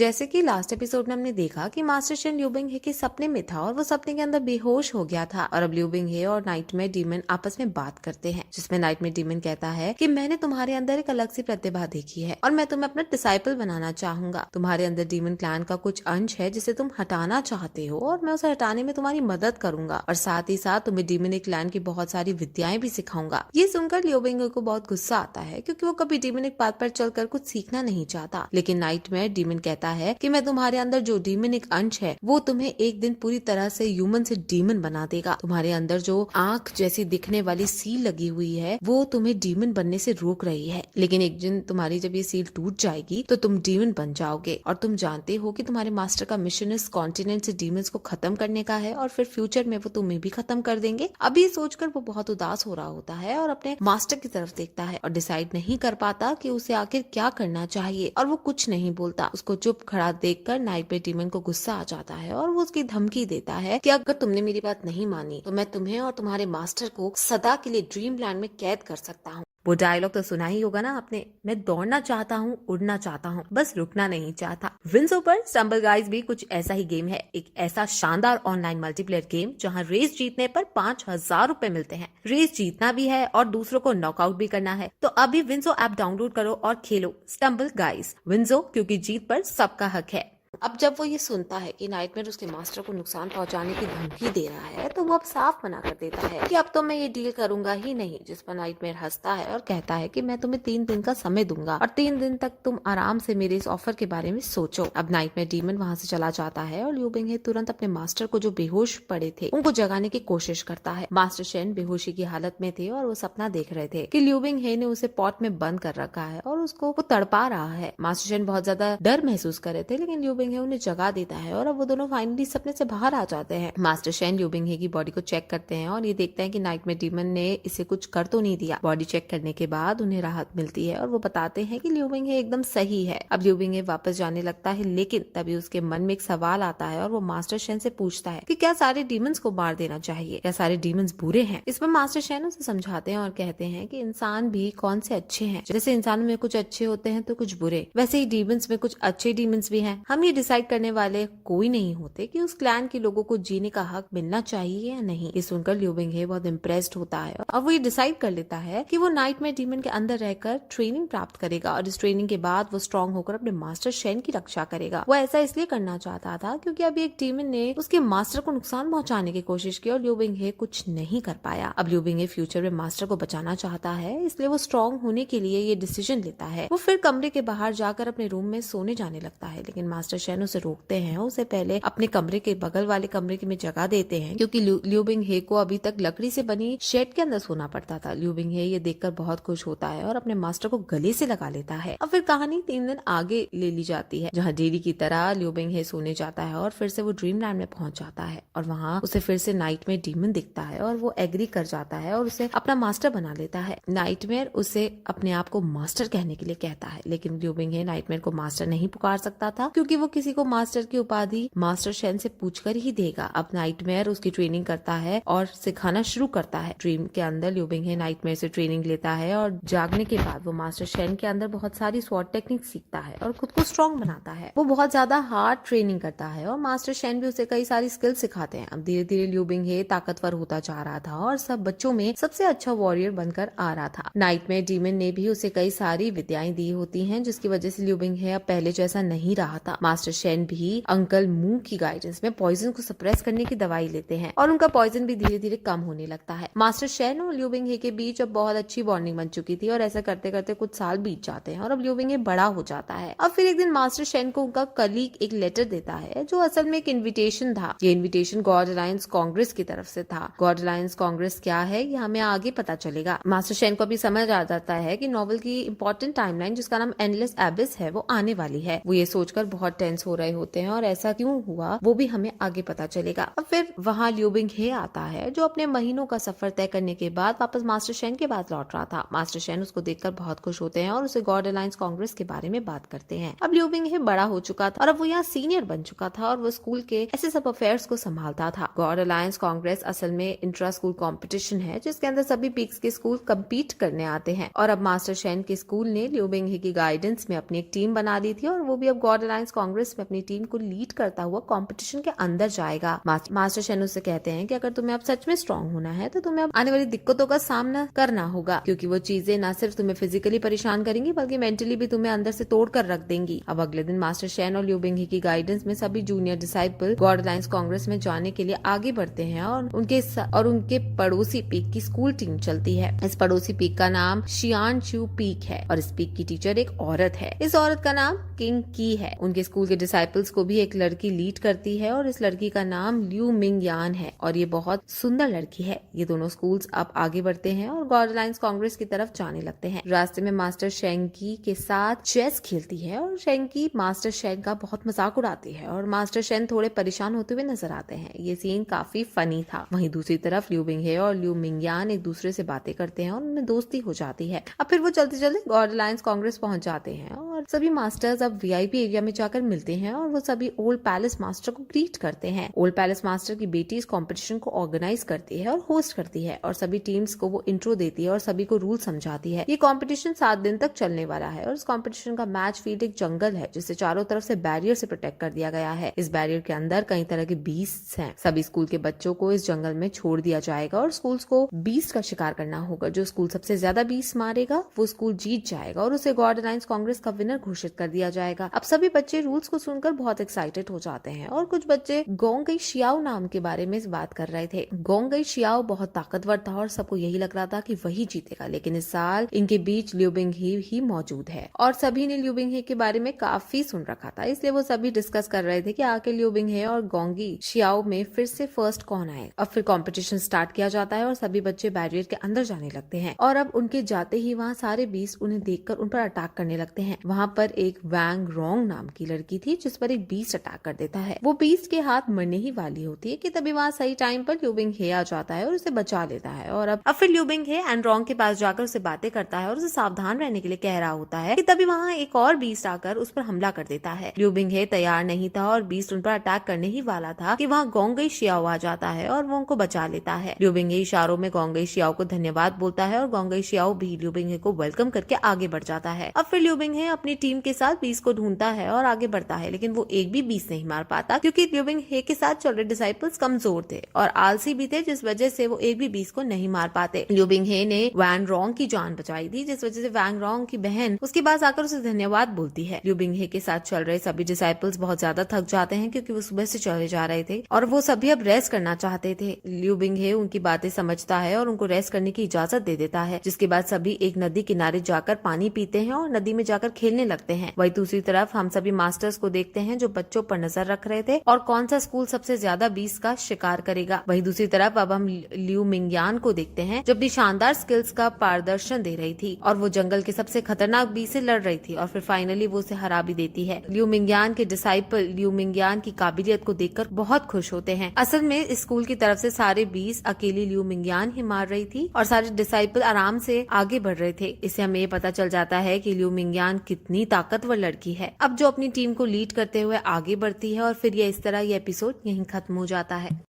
जैसे कि last episode में हमने देखा कि मास्टर शेन लिu बिंगहे के सपने में था और वो सपने के अंदर बेहोश हो गया था और अब लिu बिंगहे और नाइटमेयर डीमन आपस में बात करते हैं, जिसमें नाइटमेयर डीमन कहता है कि मैंने तुम्हारे अंदर एक अलग सी प्रतिभा देखी है और मैं तुम्हें अपना डिसाइपल बनाना चाहूंगा। तुम्हारे अंदर डीमन क्लैन का कुछ अंश है जिसे तुम हटाना चाहते हो और मैं उसे हटाने में तुम्हारी मदद करूंगा और साथ ही साथ तुम्हें डीमन क्लैन की बहुत सारी विद्याएं भी सिखाऊंगा। ये सुनकर लिu बिंगहे को बहुत गुस्सा आता है क्योंकि वो कभी डीमनिक पाथ पर चलकर कुछ सीखना नहीं चाहता। लेकिन नाइटमेयर डीमन कहता है कि मैं तुम्हारे अंदर जो डीमनिक अंश है वो तुम्हें एक दिन पूरी तरह से ह्यूमन से डीमन बना देगा। तुम्हारे अंदर जो आंख जैसी दिखने वाली सील लगी हुई है वो तुम्हें डीमन बनने से रोक रही है, लेकिन एक दिन तुम्हारी जब ये सील टूट जाएगी तो तुम डीमन बन जाओगे और तुम जानते हो कि तुम्हारे मास्टर का मिशन इस कॉन्टिनेंट से डीमंस को खत्म करने का है और फिर फ्यूचर में वो तुम्हें भी खत्म कर देंगे। अभी सोचकर वो बहुत उदास हो रहा होता है और अपने मास्टर की तरफ देखता है और डिसाइड नहीं कर पाता कि उसे आखिर क्या करना चाहिए और वो कुछ नहीं बोलता। उसको चुप खड़ा देखकर नाइटमेयर डीमन को गुस्सा आ जाता है और वो उसकी धमकी देता है कि अगर तुमने मेरी बात नहीं मानी तो मैं तुम्हें और तुम्हारे मास्टर को सदा के लिए ड्रीमलैंड में कैद कर सकता हूँ। वो डायलॉग तो सुना ही होगा ना आपने, मैं दौड़ना चाहता हूँ, उड़ना चाहता हूँ, बस रुकना नहीं चाहता। विंसो पर स्टम्बल गाइज भी कुछ ऐसा ही गेम है, एक ऐसा शानदार ऑनलाइन मल्टीप्लेयर गेम जहाँ रेस जीतने पर 5,000 रुपए मिलते हैं। रेस जीतना भी है और दूसरों को नॉकआउट भी करना है, तो अभी विंसो ऐप डाउनलोड करो और खेलो स्टम्बल गाइज। विंसो, क्योंकि जीत पर सबका हक है। अब जब वो ये सुनता है कि नाइटमेयर उसके मास्टर को नुकसान पहुंचाने की धमकी दे रहा है तो वो अब साफ मना कर देता है कि अब तो मैं ये डील करूंगा ही नहीं, जिस पर नाइटमेयर हंसता है और कहता है कि मैं तुम्हें 3 दिन का समय दूंगा और 3 दिन तक तुम आराम से मेरे इस ऑफर के बारे में सोचो। अब नाइटमेयर डीमन वहां से चला जाता है और लिu बिंगहे तुरंत अपने मास्टर को जो बेहोश पड़े थे उनको जगाने की कोशिश करता है। मास्टर शेन बेहोशी की हालत में थे और वो सपना देख रहे थे कि लिu बिंगहे ने उसे पॉट में बंद कर रखा है और उसको वो तड़पा रहा है। मास्टर शेन बहुत ज्यादा डर महसूस कर रहे थे, लेकिन लिu बिंगहे उन्हें जगा देता है और अब वो दोनों फाइनली सपने से बाहर आ जाते हैं। मास्टर शेन लिu बिंगहे की बॉडी को चेक करते हैं और ये देखते हैं कि नाइटमेयर डीमन ने इसे कुछ कर तो नहीं दिया। बॉडी चेक करने के बाद उन्हें राहत मिलती है और वो बताते हैं कि लिu बिंगहे एकदम सही है। अब लिu बिंगहे वापस जाने लगता है, लेकिन तभी उसके मन में एक सवाल आता है और वो मास्टर शेन से पूछता है कि क्या सारे डीमंस को मार देना चाहिए, क्या सारे डीमंस बुरे हैं। इस पर मास्टर शेन उसे समझाते हैं और कहते हैं कि इंसान भी कौन से अच्छे हैं, जैसे इंसानों में कुछ अच्छे होते हैं तो कुछ बुरे, वैसे ही डीमंस में कुछ अच्छे डीमंस भी हैं। हम ये डिसाइड करने वाले कोई नहीं होते कि उस क्लैन के लोगों को जीने का हक मिलना चाहिए या नहीं। ये सुनकर लिu बिंगहे बहुत इम्प्रेस्ड होता है और वो ये डिसाइड कर लेता है कि वो नाइटमेयर डीमन के अंदर रहकर ट्रेनिंग प्राप्त करेगा और इस ट्रेनिंग के बाद वो स्ट्रॉन्ग होकर अपने मास्टर शेन की रक्षा करेगा। वो ऐसा इसलिए करना चाहता था क्योंकि अभी एक डीमन ने उसके मास्टर को नुकसान पहुंचाने की कोशिश की और लिu बिंगहे कुछ नहीं कर पाया। अब लिu बिंगहे फ्यूचर में मास्टर को बचाना चाहता है, इसलिए वो स्ट्रॉन्ग होने के लिए ये डिसीजन लेता है। वो फिर कमरे के बाहर जाकर अपने रूम में सोने जाने लगता है, लेकिन मास्टर शेन उसे रोकते हैं, उसे पहले अपने कमरे के बगल वाले कमरे में जगह देते हैं क्योंकि लिu बिंगहे को अभी तक लकड़ी से बनी शेड के अंदर सोना पड़ता था। लिu बिंगहे ये देखकर बहुत खुश होता है और अपने मास्टर को गले से लगा लेता है। अब फिर कहानी 3 दिन आगे ले ली जाती है, जहाँ डेली की तरह लिu बिंगहे सोने जाता है और फिर से वो ड्रीमलैंड में पहुंच जाता है और वहाँ उसे फिर से नाइटमेयर डीमन दिखता है और वो एग्री कर जाता है और उसे अपना मास्टर बना लेता है। नाइटमेयर उसे अपने आप को मास्टर कहने के लिए कहता है, लेकिन लिu बिंगहे नाइटमेयर को मास्टर नहीं पुकार सकता था क्योंकि वो किसी को मास्टर की उपाधि मास्टर शेन से पूछकर ही देगा। अब नाइटमेयर उसकी ट्रेनिंग करता है और सिखाना शुरू करता है। ड्रीम के अंदर लिu बिंगहे नाइटमेयर से ट्रेनिंग लेता है और जागने के बाद वो मास्टर शेन के अंदर बहुत सारी स्वॉर्ड टेक्निक सीखता है और खुद को स्ट्रॉन्ग बनाता है। वो बहुत ज्यादा हार्ड ट्रेनिंग करता है और मास्टर शेन भी उसे कई सारी स्किल सिखाते हैं। अब धीरे धीरे लिu बिंगहे ताकतवर होता जा रहा था और सब बच्चों में सबसे अच्छा वॉरियर बनकर आ रहा था। नाइटमेयर डीमन ने भी उसे कई सारी विद्याएं दी होती हैं, जिसकी वजह से लिu बिंगहे अब पहले जैसा नहीं रहा था। मास्टर शेन भी अंकल मू की गाइडेंस में पॉइजन को सप्रेस करने की दवाई लेते हैं और उनका पॉइजन भी धीरे धीरे कम होने लगता है। मास्टर शेन और लिu बिंगहे के बीच अब बहुत अच्छी बॉन्डिंग बन चुकी थी और ऐसा करते करते कुछ साल बीत जाते हैं और अब लिu बिंगहे बड़ा हो जाता है। अब फिर एक दिन मास्टर शेन को उनका कलीग एक लेटर देता है जो असल में एक इन्विटेशन था। ये इन्विटेशन गॉड अलायंस कांग्रेस की तरफ से था। गॉड अलायंस कांग्रेस क्या है ये हमें आगे पता चलेगा। मास्टर शेन को अभी समझ आ जाता है कि नॉवल की इंपॉर्टेंट टाइमलाइन जिसका नाम एंडलेस एबिस है वो आने वाली है। वो ये सोचकर बहुत टेंस हो रहे होते हैं और ऐसा क्यों हुआ वो भी हमें आगे पता चलेगा। अब फिर वहाँ लिu बिंगहे आता है जो अपने महीनों का सफर तय करने के बाद वापस मास्टर शेन के पास लौट रहा था। मास्टर शेन उसको देखकर बहुत खुश होते हैं और उसे गॉड अलायंस कांग्रेस के बारे में बात करते हैं। अब लिu बिंगहे बड़ा हो चुका था और अब वो यहाँ सीनियर बन चुका था और वो स्कूल के ऐसे सब अफेयर्स को संभालता था। गॉड अलायंस कांग्रेस असल में इंट्रा स्कूल कॉम्पिटिशन है जिसके अंदर सभी पीक्स के स्कूल कम्पीट करने आते हैं और अब मास्टर शेन के स्कूल ने लिu बिंगहे की गाइडेंस में अपनी एक टीम बना दी थी और वो भी अब गॉड अलायंस कांग्रेस कांग्रेस में अपनी टीम को लीड करता हुआ कंपटीशन के अंदर जाएगा। मास्टर शेन उससे कहते हैं कि अगर तुम्हें अब सच में स्ट्रांग होना है तो तुम्हें अब आने वाली दिक्कतों का सामना करना होगा, क्योंकि वो चीजें न सिर्फ तुम्हें फिजिकली परेशान करेंगी बल्कि मेंटली भी तुम्हें अंदर से तोड़ कर रख देंगी। अब अगले दिन मास्टर शेन और लियू बिंगही की गाइडेंस में सभी junior disciple God alliance Congress में जाने के लिए आगे बढ़ते हैं और उनके पड़ोसी पीक की स्कूल टीम चलती है। इस पड़ोसी पीक का नाम शियान चू पीक है और इस पीक की टीचर एक औरत है। इस औरत का नाम किंग की है। उनके स्कूल के डिसाइपल्स को भी एक लड़की लीड करती है और इस लड़की का नाम लियू मिंग यान है और ये बहुत सुंदर लड़की है। ये दोनों स्कूल्स अब आगे बढ़ते हैं और गॉड अलायंस कांग्रेस की तरफ जाने लगते हैं। रास्ते में मास्टर शेंकी के साथ चेस खेलती है और शेंकी मास्टर शेन का बहुत मजाक उड़ाती है और मास्टर शेन थोड़े परेशान होते हुए नजर आते हैं। ये सीन काफी फनी था। वहीं दूसरी तरफ लियू बिंगहे और लियू मिंगयान एक दूसरे से बातें करते हैं और उनमें दोस्ती हो जाती है। अब फिर वो चलते चलते गॉड अलायंस कांग्रेस पहुंच जाते हैं और सभी मास्टर्स अब वीआईपी एरिया में जाकर मिलते हैं और वो सभी ओल्ड पैलेस मास्टर को ग्रीट करते हैं। ओल्ड पैलेस मास्टर की बेटी इस कंपटीशन को ऑर्गेनाइज करती है और होस्ट करती है और सभी टीम्स को वो इंट्रो देती है और सभी को रूल समझाती है। ये कंपटीशन 7 दिन तक चलने वाला है और इस कंपटीशन का मैच फील्ड एक जंगल है जिसे चारों तरफ से बैरियर से प्रोटेक्ट कर दिया गया है। इस बैरियर के अंदर कई तरह के बीस्ट्स हैं। सभी स्कूल के बच्चों को इस जंगल में छोड़ दिया जाएगा और स्कूल्स को बीस्ट का शिकार करना होगा। जो स्कूल सबसे ज्यादा बीस्ट मारेगा वो स्कूल जीत जाएगा और उसे गॉड अलायंस कांग्रेस का विनर घोषित कर दिया जाएगा। अब सभी बच्चे रूल्स को सुनकर बहुत एक्साइटेड हो जाते हैं और कुछ बच्चे गोंगई शियाओ नाम के बारे में बात कर रहे थे। गोंगई शियाओ बहुत ताकतवर था और सबको यही लग रहा था कि वही जीतेगा, लेकिन इस साल इनके बीच लियू बिंगही ही मौजूद है और सभी ने लियू बिंगहे के बारे में काफी सुन रखा था, इसलिए वो सभी डिस्कस कर रहे थे कि आखिर लियू बिंगहे और गोंगी शियाओ में फिर से फर्स्ट कौन आए। अब फिर कंपटीशन स्टार्ट किया जाता है और सभी बच्चे बैरियर के अंदर जाने लगते हैं और अब उनके जाते ही वहाँ सारे बीस्ट उन्हें देखकर उन पर अटैक करने लगते हैं। वहाँ पर एक वैंग रोंग नाम की लड़की थी जिस पर एक बीस्ट अटैक कर देता है। वो बीस्ट के हाथ मरने ही वाली होती है कि तभी वहाँ सही टाइम पर लियू बिंगहे आ जाता है और उसे बचा लेता है और अब फिर लियू बिंगहे एंड रोंग के पास जाकर उसे बातें करता है और उसे सावधान रहने के लिए कह रहा होता है कि तभी वहाँ एक और बीस्ट आकर उस पर हमला कर देता है। लियू बिंगहे तैयार नहीं था और बीस्ट उन पर अटैक करने ही वाला था कि वहाँ गोंगई शियाओ आ जाता है और वो उनको बचा लेता है। लियू बिंगहे इशारों में गोंगई शियाओ को धन्यवाद बोलता है और गोंगई शियाओ भी लियू बिंगहे को वेलकम करके आगे बढ़ जाता है। अब फिर लियू बिंगहे अपनी टीम के साथ बीस्ट को ढूंढता है और आगे बढ़ता है, लेकिन वो एक भी बीस्ट नहीं मार पाता क्योंकि लियू बिंगहे के साथ चल रहे डिसाइपल्स कमजोर थे और आलसी भी थे, जिस वजह से वो एक भी बीस्ट को नहीं मार पाते। लियू बिंगहे ने वैंग रोंग की जान बचाई थी, जिस वजह से वैंग रोंग की बहन उसके पास आकर उसे धन्यवाद बोलती है। लियू बिंगहे के साथ चल रहे सभी डिसाइपल्स बहुत ज्यादा थक जाते हैं क्योंकि वो सुबह से चले जा रहे थे और वो सभी अब रेस्ट करना चाहते थे। लियू बिंगहे उनकी बातें समझता है और उनको रेस्ट करने की इजाजत दे देता है, जिसके बाद सभी एक नदी किनारे जाकर पानी पीते हैं और नदी में जाकर खेलने लगते हैं। वही दूसरी तरफ हम सभी मास्टर्स को देखते हैं जो बच्चों पर नजर रख रहे थे और कौन सा स्कूल सबसे ज्यादा बीस्ट का शिकार करेगा। वही दूसरी तरफ अब हम लियू मिंगयान को देखते हैं जो अपनी शानदार स्किल्स का प्रदर्शन दे रही थी और वो जंगल के सबसे खतरनाक बीस्ट से लड़ रही थी और फिर फाइनली वो उसे हरा भी देती है। लियू मिंगयान के डिसाइपल लियू मिंगयान की काबिलियत को देखकर बहुत खुश होते हैं। असल में इस स्कूल की तरफ से सारे बीस्ट अकेली लियू मिंगयान ही मार रही थी और सारे डिसाइपल आराम से आगे बढ़ रहे थे। इससे हमें ये पता चल जाता है कि लियू मिंगयान कितनी ताकतवर लड़की है, अब जो अपनी टीम को लीड करते हुए आगे बढ़ती है। और फिर ये इस तरह ये एपिसोड यहीं खत्म हो जाता है।